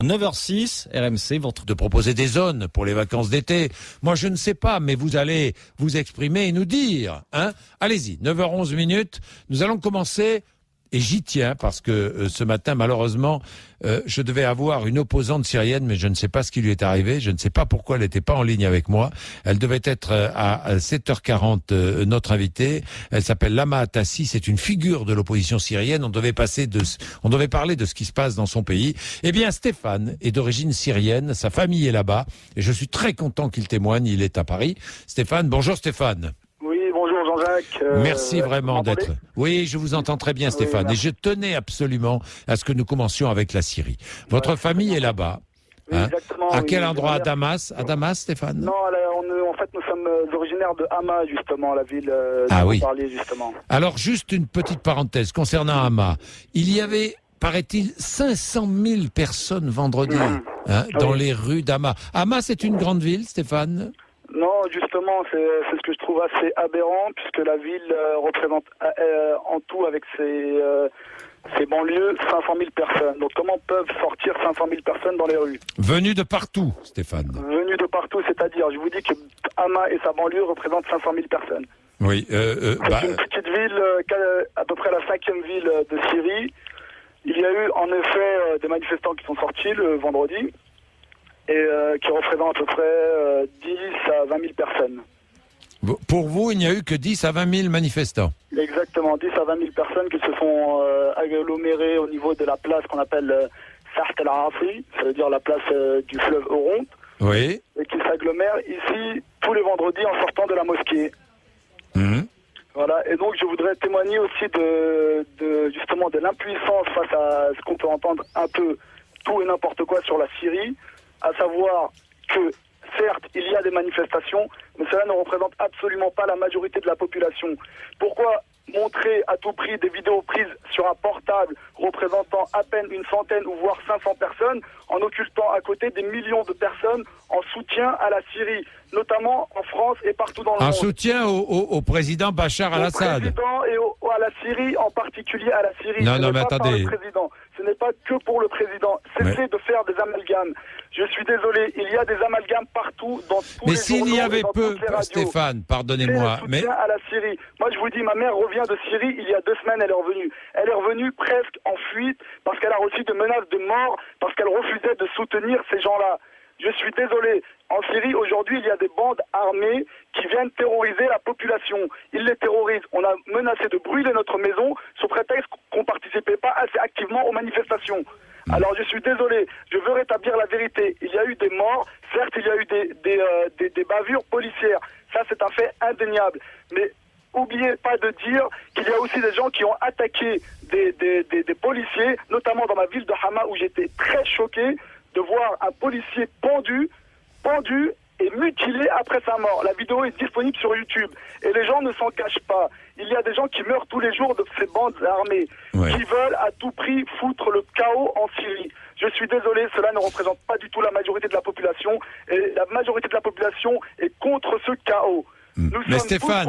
9h06, RMC, votre... De proposer des zones pour les vacances d'été. Moi, je ne sais pas, mais vous allez vous exprimer et nous dire. Allez-y, 9h11 minutes. Nous allons commencer, et j'y tiens, parce que ce matin, malheureusement, je devais avoir une opposante syrienne, mais je ne sais pas ce qui lui est arrivé. Je ne sais pas pourquoi elle n'était pas en ligne avec moi. Elle devait être à 7h40 notre invitée. Elle s'appelle Lama Atassi. C'est une figure de l'opposition syrienne. On devait parler de ce qui se passe dans son pays. Eh bien, Stéphane est d'origine syrienne. Sa famille est là-bas. Et je suis très content qu'il témoigne. Il est à Paris. Stéphane, bonjour Stéphane. Bonjour Jean-Jacques. Merci vraiment d'être... Oui, je vous entends très bien Stéphane. Oui, et je tenais absolument à ce que nous commencions avec la Syrie. Votre famille est là-bas. Oui, exactement. À quel endroit? À Damas? À Damas, Stéphane? Non, en fait, nous sommes originaires de Hama, justement, la ville dont vous parliez, justement. Alors, juste une petite parenthèse concernant Hama. Il y avait, paraît-il, 500 000 personnes vendredi dans les rues d'Hama. Hama, c'est une grande ville, Stéphane? Non, justement, c'est ce que je trouve assez aberrant, puisque la ville représente en tout, avec ses banlieues, 500 000 personnes. Donc comment peuvent sortir 500 000 personnes dans les rues? Venues de partout, Stéphane. Venues de partout, c'est-à-dire, je vous dis que Hama et sa banlieue représentent 500 000 personnes. Oui. C'est une petite ville, à peu près la 5e ville de Syrie. Il y a eu en effet des manifestants qui sont sortis le vendredi, et qui représente à peu près 10 à 20 000 personnes. Pour vous, il n'y a eu que 10 à 20 000 manifestants? Exactement, 10 à 20 000 personnes qui se sont agglomérées au niveau de la place qu'on appelle Saht el-Arafi, ça veut dire la place du fleuve Oronte, oui. Et qui s'agglomèrent ici tous les vendredis en sortant de la mosquée. Voilà, et donc je voudrais témoigner aussi justement de l'impuissance face à ce qu'on peut entendre un peu tout et n'importe quoi sur la Syrie, à savoir que, certes, il y a des manifestations, mais cela ne représente absolument pas la majorité de la population. Pourquoi montrer à tout prix des vidéos prises sur un portable représentant à peine une centaine ou voire 500 personnes, en occultant à côté des millions de personnes en soutien à la Syrie, notamment en France et partout dans le monde. En soutien au président Bachar al-Assad. Au président et à la Syrie, en particulier à la Syrie. Non, mais attendez. Ce n'est pas que pour le président. Cessez de faire des amalgames. Je suis désolé, il y a des amalgames partout, dans tous les journaux. Mais s'il y avait peu, Stéphane, pardonnez-moi. Mais à la Syrie. Moi, je vous dis, ma mère revient de Syrie il y a 2 semaines, elle est revenue. Elle est revenue presque en fuite parce qu'elle a reçu des menaces de mort, parce qu'elle refusait de soutenir ces gens-là. Je suis désolé. En Syrie, aujourd'hui, il y a des bandes armées qui viennent terroriser la population. Ils les terrorisent. On a menacé de brûler notre maison sous prétexte qu'on ne participait pas assez activement aux manifestations. Alors je suis désolé, je veux rétablir la vérité. Il y a eu des morts, certes il y a eu des bavures policières. Ça c'est un fait indéniable. Mais n'oubliez pas de dire qu'il y a aussi des gens qui ont attaqué des policiers, notamment dans ma ville de Hama où j'étais très choqué de voir un policier pendu et mutilé après sa mort. La vidéo est disponible sur YouTube et les gens ne s'en cachent pas. Il y a des gens qui meurent tous les jours de ces bandes armées qui veulent à tout prix foutre le chaos en Syrie. Je suis désolé, cela ne représente pas du tout la majorité de la population et la majorité de la population est contre ce chaos. Mais Stéphane,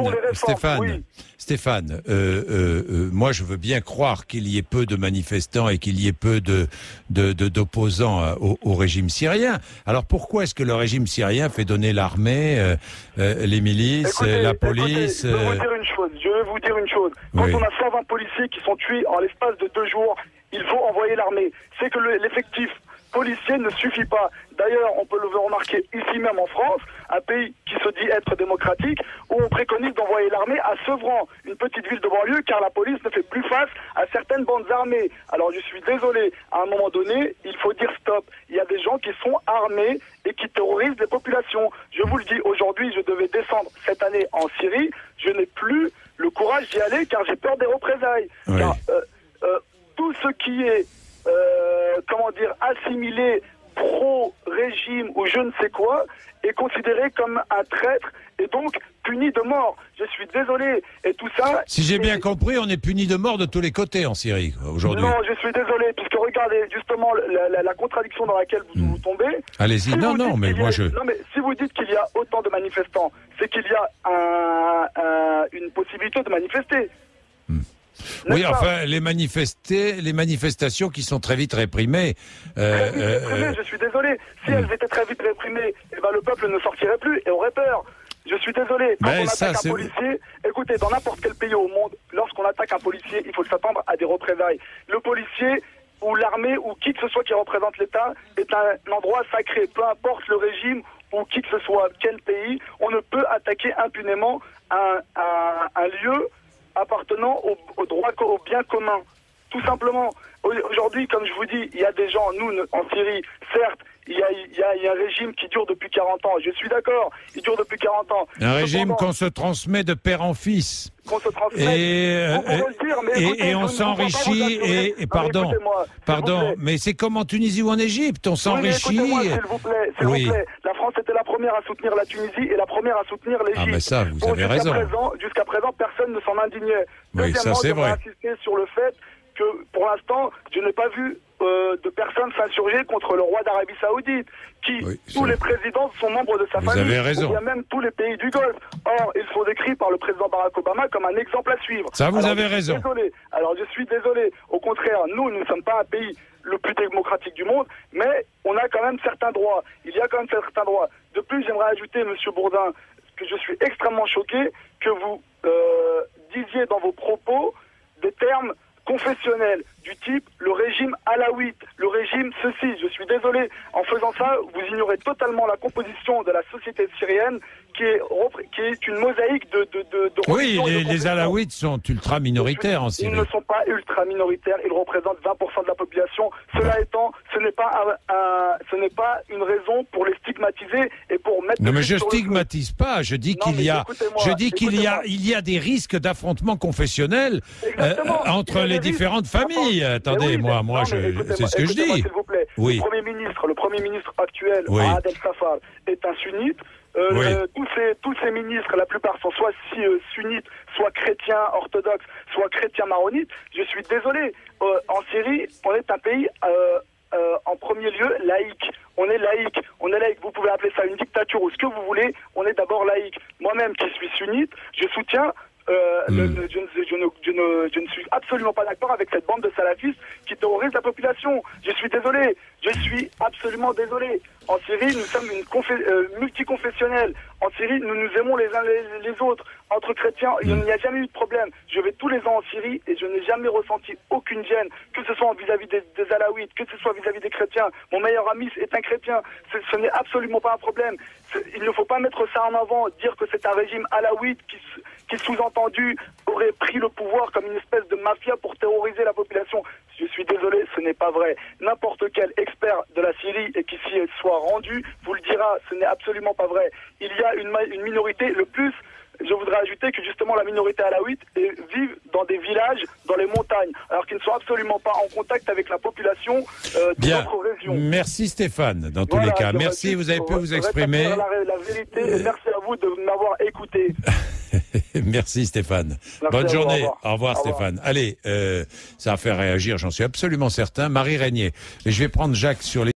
moi je veux bien croire qu'il y ait peu de manifestants et qu'il y ait peu d'opposants au régime syrien. Alors pourquoi est-ce que le régime syrien fait donner l'armée, les milices, la police? Je vais vous dire une chose. Quand on a 120 policiers qui sont tués en l'espace de 2 jours, il faut envoyer l'armée. C'est que l'effectif policier ne suffit pas. D'ailleurs, on peut le remarquer ici même en France, un pays qui se dit être démocratique, où on préconise d'envoyer l'armée à Sevran, une petite ville de banlieue, car la police ne fait plus face à certaines bandes armées. Alors je suis désolé, à un moment donné, il faut dire stop. Il y a des gens qui sont armés et qui terrorisent les populations. Je vous le dis, aujourd'hui, je devais descendre cette année en Syrie, je n'ai plus le courage d'y aller car j'ai peur des représailles. Car, tout ce qui est assimilé pro-régime ou je ne sais quoi, est considéré comme un traître et donc puni de mort. Je suis désolé. Et tout ça... Si j'ai bien compris, on est puni de mort de tous les côtés en Syrie aujourd'hui. Non, je suis désolé, puisque regardez justement la contradiction dans laquelle vous tombez. Allez-y, mais si vous dites qu'il y a autant de manifestants, c'est qu'il y a une possibilité de manifester. Oui, enfin, les manifestations qui sont très vite réprimées. Je suis désolé. Si elles étaient très vite réprimées, eh ben, le peuple ne sortirait plus et aurait peur. Je suis désolé. Quand on attaque un policier, écoutez, dans n'importe quel pays au monde, lorsqu'on attaque un policier, il faut s'attendre à des représailles. Le policier ou l'armée ou qui que ce soit qui représente l'État est un endroit sacré. Peu importe le régime ou qui que ce soit, quel pays, on ne peut attaquer impunément un lieu appartenant au droit, au bien commun. Tout simplement. Aujourd'hui, comme je vous dis, il y a des gens, nous, en Syrie, certes, il y a un régime qui dure depuis 40 ans. Je suis d'accord, il dure depuis 40 ans. Un régime qu'on se transmet de père en fils. Qu'on se transmet. Et on s'enrichit. Pardon, mais c'est comme en Tunisie ou en Égypte, on s'enrichit. Oui, s'il vous plaît. La France était la première à soutenir la Tunisie et la première à soutenir l'Égypte. Ah, mais ça, vous avez raison. Jusqu'à présent, personne ne s'en indignait. Oui, ça c'est vrai. Insister sur le fait que, pour l'instant, je n'ai pas vu de personnes s'insurger contre le roi d'Arabie Saoudite, tous les présidents sont membres de sa famille. Vous avez raison. Il y a même tous les pays du Golfe. Or, ils sont décrits par le président Barack Obama comme un exemple à suivre. Ça, vous avez raison. Alors, je suis désolé. Au contraire, nous ne sommes pas un pays le plus démocratique du monde, mais on a quand même certains droits. Il y a quand même certains droits. De plus, j'aimerais ajouter, Monsieur Bourdin, que je suis extrêmement choqué que vous disiez dans vos propos des termes confessionnel du type le régime alaouite, le régime ceci. Je suis désolé, en faisant ça, vous ignorez totalement la composition de la société syrienne qui est une mosaïque de oui, les alaouites sont ultra minoritaires en Syrie. Ils ne sont pas ultra minoritaires, ils représentent 20% de la population. Cela étant, ce n'est pas une raison pour les stigmatiser et pour mettre. Non, mais je stigmatise pas. Je dis qu'il y a des risques d'affrontement confessionnel entre les différentes familles. Attendez, moi, c'est ce que je dis. S'il vous plaît. Oui. Le premier ministre actuel, Ahad El-Safar, est un sunnite. Tous ces ministres, la plupart sont soit sunnites, soit chrétiens orthodoxes, soit chrétiens maronites. Je suis désolé. En Syrie, on est un pays en premier lieu laïque. On est laïque. Vous pouvez appeler ça une dictature ou ce que vous voulez. On est d'abord laïque. Moi-même, qui suis sunnite, je soutiens. Je ne suis absolument pas d'accord avec cette bande de salafistes qui terrorise la population. Je suis désolé. Je suis absolument désolé. En Syrie, nous sommes multiconfessionnels. En Syrie, nous nous aimons les uns les autres. Entre chrétiens, il n'y a jamais eu de problème. Je vais tous les ans en Syrie et je n'ai jamais ressenti aucune gêne, que ce soit vis-à-vis des alaouites, que ce soit vis-à-vis des chrétiens. Mon meilleur ami est un chrétien. Ce n'est absolument pas un problème. Il ne faut pas mettre ça en avant, dire que c'est un régime alaouite qui sous-entendu aurait pris le pouvoir comme une espèce de mafia pour terroriser la population. Je suis désolé, ce n'est pas vrai. N'importe quel expert de la Syrie et qui s'y soit rendu vous le dira, ce n'est absolument pas vrai. Il y a une minorité, le plus, je voudrais ajouter que justement la minorité alaouite vivent dans des villages, dans les montagnes, alors qu'ils ne sont absolument pas en contact avec la population de notre région. Merci Stéphane, dans tous les cas. Merci, vous avez pu vous exprimer. La vérité, et merci à vous de m'avoir écouté. Merci Stéphane. Bonne journée. Au revoir Stéphane. Allez, ça va faire réagir, j'en suis absolument certain. Marie Régnier. Et je vais prendre Jacques sur les